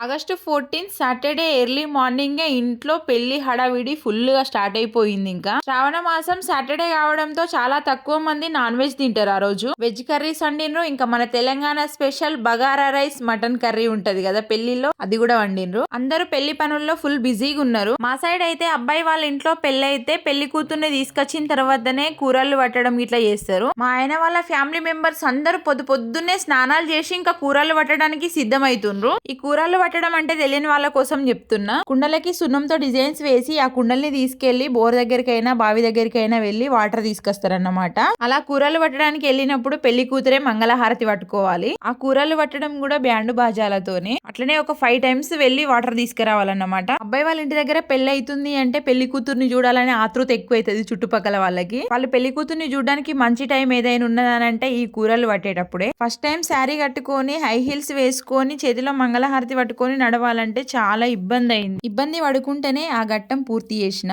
August 14 Saturday early మార్నింగే ఇంట్లో పెళ్లి హడావిడి ఫుల్ గా స్టార్ట్ అయిపోయింది. ఇంకా శ్రావణ మాసం సాటర్డే కావడంతో చాలా తక్కువ మంది నాన్ వెజ్ తింటారు. ఆ రోజు వెజ్ కర్రీస్ వండినరు. ఇంకా మన Telangana special bagara rice mutton curry ఉంటది కదా పెళ్లిలో, అది కూడా వండినరు. అందరూ పెళ్లి పనుల్లో ఫుల్ బిజీగా ఉన్నారు. మా సైడ్ అయితే అబ్బాయి వాళ్ళ ఇంట్లో పెళ్లి అయితే పెళ్లి కూతుర్ని తీసుకొచ్చిన తర్వాతనే కూరలు పట్టడం ఇట్లా చేస్తారు. మా ఆయన వాళ్ళ ఫ్యామిలీ మెంబర్స్ అందరూ పొద్దున్నే స్నానాలు చేసి ఇంకా కూరలు పట్టడానికి సిద్ధమైతుండ్రు. ఈ కూరలు పట్టడం అంటే తెలియని వాళ్ళ కోసం చెప్తున్నా. కుండలకి సున్నంతో డిజైన్స్ వేసి ఆ కుండల్ని తీసుకెళ్లి బోర్ దగ్గరికైనా బావి దగ్గరికైనా వెళ్లి వాటర్ తీసుకొస్తారన్నమాట. అలా కూరలు పట్టడానికి వెళ్ళినప్పుడు పెళ్లి కూతురే మంగళహారతి పట్టుకోవాలి. ఆ కూరలు పట్టడం కూడా బ్యాండు బాజాలతోనే. అట్లనే ఒక 5 టైమ్స్ వెళ్లి వాటర్ తీసుకురావాలన్నమాట. అబ్బాయి వాళ్ళ ఇంటి దగ్గర పెళ్లి అవుతుంది అంటే పెళ్లి కూతుర్ని చూడాలనే ఆతృత ఎక్కువైతుంది చుట్టుపక్కల వాళ్ళకి. వాళ్ళు పెళ్లి కూతుర్ని చూడడానికి మంచి టైం ఏదైనా ఉన్నదనంటే ఈ కూరలు పట్టేటప్పుడే. ఫస్ట్ టైం శారీ కట్టుకొని హై హీల్స్ వేసుకొని చేతిలో మంగళహారతి పట్టుకొని నడవాలంటే చాలా ఇబ్బంది అయింది. ఇబ్బంది పడుకుంటేనే ఆ ఘట్టం పూర్తి చేసిన.